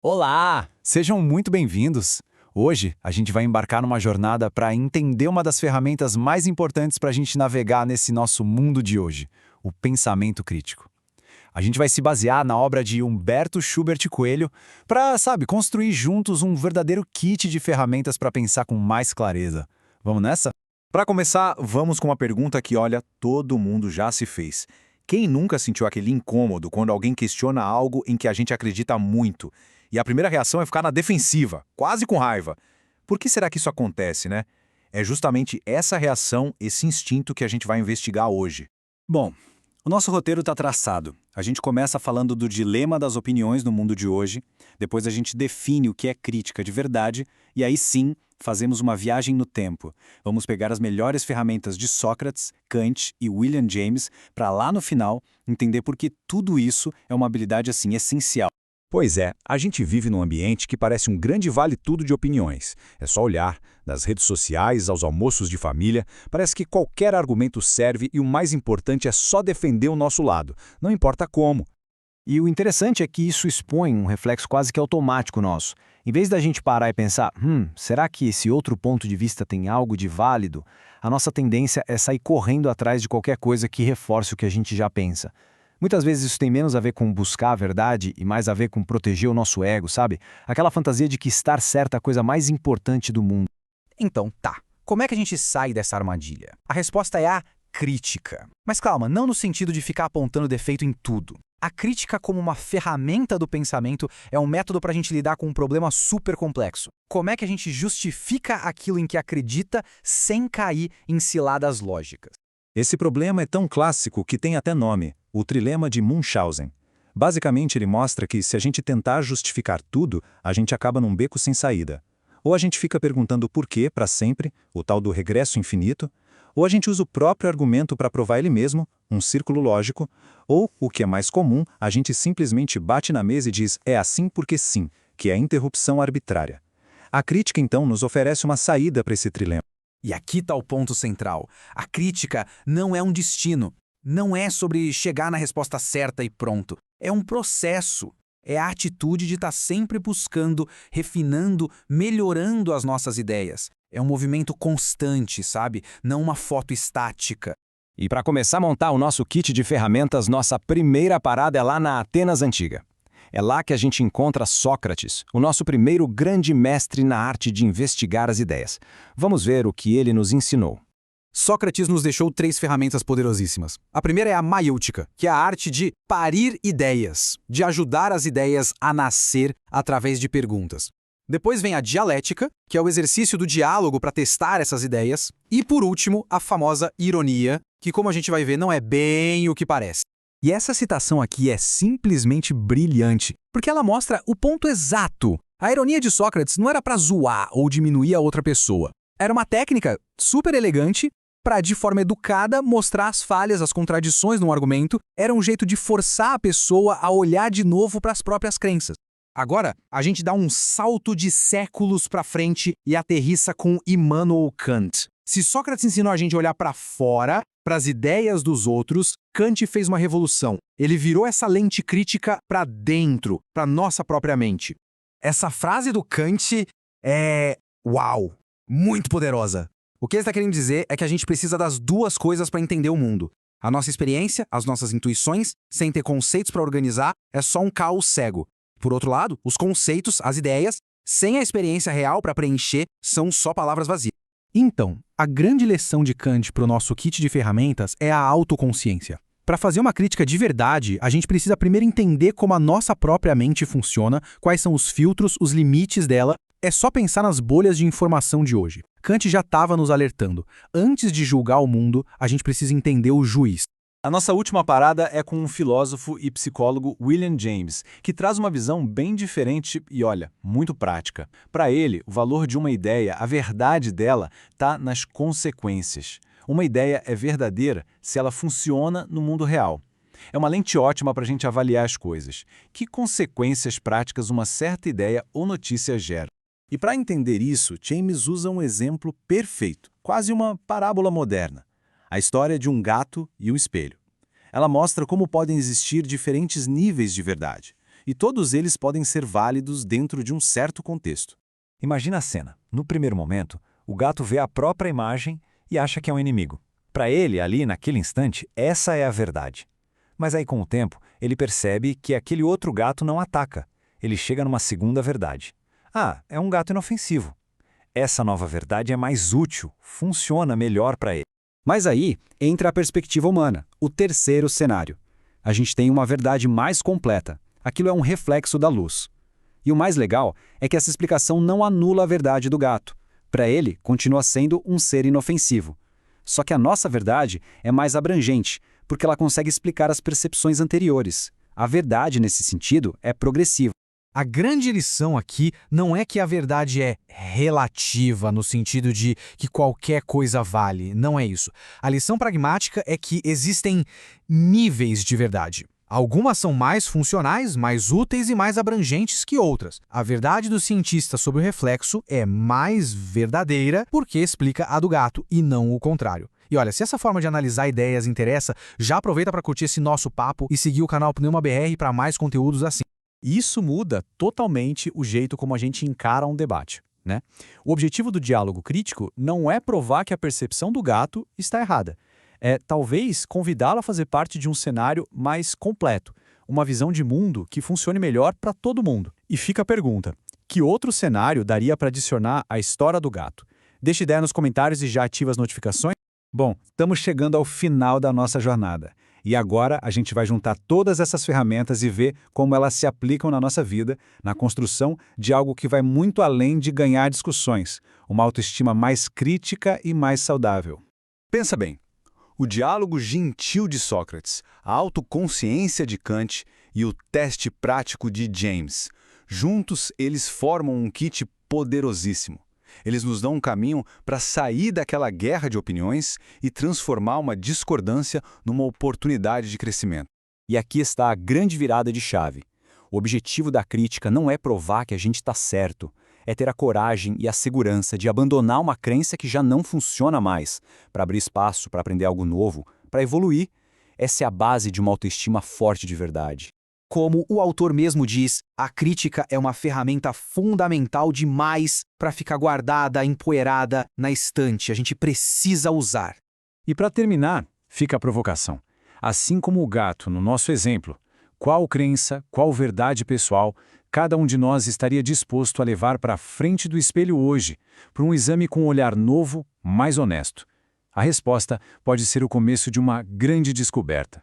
Olá! Sejam muito bem-vindos! Hoje, a gente vai embarcar numa jornada para entender uma das ferramentas mais importantes para a gente navegar nesse nosso mundo de hoje, o pensamento crítico. A gente vai se basear na obra de Humberto Schubert Coelho para, construir juntos um verdadeiro kit de ferramentas para pensar com mais clareza. Vamos nessa? Para começar, vamos com uma pergunta que, olha, todo mundo já se fez. Quem nunca sentiu aquele incômodo quando alguém questiona algo em que a gente acredita muito? E a primeira reação é ficar na defensiva, quase com raiva. Por que será que isso acontece, né? É justamente essa reação, esse instinto que a gente vai investigar hoje. Bom, o nosso roteiro está traçado. A gente começa falando do dilema das opiniões no mundo de hoje, depois a gente define o que é crítica de verdade, e aí sim, fazemos uma viagem no tempo. Vamos pegar as melhores ferramentas de Sócrates, Kant e William James para lá no final entender por que tudo isso é uma habilidade assim essencial. Pois é, a gente vive num ambiente que parece um grande vale-tudo de opiniões. É só olhar, das redes sociais aos almoços de família, parece que qualquer argumento serve e o mais importante é só defender o nosso lado, não importa como. E o interessante é que isso expõe um reflexo quase que automático nosso. Em vez da gente parar e pensar, será que esse outro ponto de vista tem algo de válido? A nossa tendência é sair correndo atrás de qualquer coisa que reforce o que a gente já pensa. Muitas vezes isso tem menos a ver com buscar a verdade e mais a ver com proteger o nosso ego, sabe? Aquela fantasia de que estar certo é a coisa mais importante do mundo. Então tá, como é que a gente sai dessa armadilha? A resposta é a crítica. Mas calma, não no sentido de ficar apontando defeito em tudo. A crítica como uma ferramenta do pensamento é um método para a gente lidar com um problema super complexo. Como é que a gente justifica aquilo em que acredita sem cair em ciladas lógicas? Esse problema é tão clássico que tem até nome, o trilema de Munchausen. Basicamente, ele mostra que se a gente tentar justificar tudo, a gente acaba num beco sem saída. Ou a gente fica perguntando por quê para sempre, o tal do regresso infinito, ou a gente usa o próprio argumento para provar ele mesmo, um círculo lógico, ou, o que é mais comum, a gente simplesmente bate na mesa e diz é assim porque sim, que é a interrupção arbitrária. A crítica, então, nos oferece uma saída para esse trilema. E aqui está o ponto central. A crítica não é um destino. Não é sobre chegar na resposta certa e pronto. É um processo. É a atitude de estar sempre buscando, refinando, melhorando as nossas ideias. É um movimento constante, sabe? Não uma foto estática. E para começar a montar o nosso kit de ferramentas, nossa primeira parada é lá na Atenas Antiga. É lá que a gente encontra Sócrates, o nosso primeiro grande mestre na arte de investigar as ideias. Vamos ver o que ele nos ensinou. Sócrates nos deixou 3 ferramentas poderosíssimas. A primeira é a maiêutica, que é a arte de parir ideias, de ajudar as ideias a nascer através de perguntas. Depois vem a dialética, que é o exercício do diálogo para testar essas ideias. E, por último, a famosa ironia, que, como a gente vai ver, não é bem o que parece. E essa citação aqui é simplesmente brilhante, porque ela mostra o ponto exato. A ironia de Sócrates não era para zoar ou diminuir a outra pessoa. Era uma técnica super elegante para, de forma educada, mostrar as falhas, as contradições no argumento. Era um jeito de forçar a pessoa a olhar de novo para as próprias crenças. Agora, a gente dá um salto de séculos para frente e aterrissa com Immanuel Kant. Se Sócrates ensinou a gente a olhar para fora, para as ideias dos outros, Kant fez uma revolução. Ele virou essa lente crítica para dentro, para nossa própria mente. Essa frase do Kant é... uau! Muito poderosa. O que ele está querendo dizer é que a gente precisa das duas coisas para entender o mundo. A nossa experiência, as nossas intuições, sem ter conceitos para organizar, é só um caos cego. Por outro lado, os conceitos, as ideias, sem a experiência real para preencher, são só palavras vazias. Então, a grande lição de Kant para o nosso kit de ferramentas é a autoconsciência. Para fazer uma crítica de verdade, a gente precisa primeiro entender como a nossa própria mente funciona, quais são os filtros, os limites dela. É só pensar nas bolhas de informação de hoje. Kant já estava nos alertando. Antes de julgar o mundo, a gente precisa entender o juiz. A nossa última parada é com o filósofo e psicólogo William James, que traz uma visão bem diferente e, olha, muito prática. Para ele, o valor de uma ideia, a verdade dela, está nas consequências. Uma ideia é verdadeira se ela funciona no mundo real. É uma lente ótima para a gente avaliar as coisas. Que consequências práticas uma certa ideia ou notícia gera? E para entender isso, James usa um exemplo perfeito, quase uma parábola moderna. A história de um gato e um espelho. Ela mostra como podem existir diferentes níveis de verdade. e todos eles podem ser válidos dentro de um certo contexto. Imagina a cena. No primeiro momento, o gato vê a própria imagem e acha que é um inimigo. Para ele, ali naquele instante, essa é a verdade. Mas aí, com o tempo, ele percebe que aquele outro gato não ataca. Ele chega numa segunda verdade. Ah, é um gato inofensivo. Essa nova verdade é mais útil, funciona melhor para ele. Mas aí entra a perspectiva humana, o terceiro cenário. A gente tem uma verdade mais completa. Aquilo é um reflexo da luz. E o mais legal é que essa explicação não anula a verdade do gato. Para ele, continua sendo um ser inofensivo. Só que a nossa verdade é mais abrangente, porque ela consegue explicar as percepções anteriores. A verdade, nesse sentido, é progressiva. A grande lição aqui não é que a verdade é relativa, no sentido de que qualquer coisa vale. Não é isso. A lição pragmática é que existem níveis de verdade. Algumas são mais funcionais, mais úteis e mais abrangentes que outras. A verdade do cientista sobre o reflexo é mais verdadeira porque explica a do gato e não o contrário. E olha, se essa forma de analisar ideias interessa, já aproveita para curtir esse nosso papo e seguir o canal Pneuma BR para mais conteúdos assim. Isso muda totalmente o jeito como a gente encara um debate, né? O objetivo do diálogo crítico não é provar que a percepção do gato está errada. É talvez convidá-lo a fazer parte de um cenário mais completo, uma visão de mundo que funcione melhor para todo mundo. E fica a pergunta: que outro cenário daria para adicionar à história do gato? Deixa ideia nos comentários e já ativa as notificações. Bom, estamos chegando ao final da nossa jornada. E agora a gente vai juntar todas essas ferramentas e ver como elas se aplicam na nossa vida, na construção de algo que vai muito além de ganhar discussões, uma autoestima mais crítica e mais saudável. Pensa bem. O diálogo gentil de Sócrates, a autoconsciência de Kant e o teste prático de James. Juntos, eles formam um kit poderosíssimo. Eles nos dão um caminho para sair daquela guerra de opiniões e transformar uma discordância numa oportunidade de crescimento. E aqui está a grande virada de chave. O objetivo da crítica não é provar que a gente está certo, é ter a coragem e a segurança de abandonar uma crença que já não funciona mais, para abrir espaço para aprender algo novo, para evoluir. Essa é a base de uma autoestima forte de verdade. Como o autor mesmo diz, a crítica é uma ferramenta fundamental demais para ficar guardada, empoeirada na estante. A gente precisa usar. E para terminar, fica a provocação. Assim como o gato no nosso exemplo, qual crença, qual verdade pessoal, cada um de nós estaria disposto a levar para a frente do espelho hoje, para um exame com um olhar novo, mais honesto? A resposta pode ser o começo de uma grande descoberta.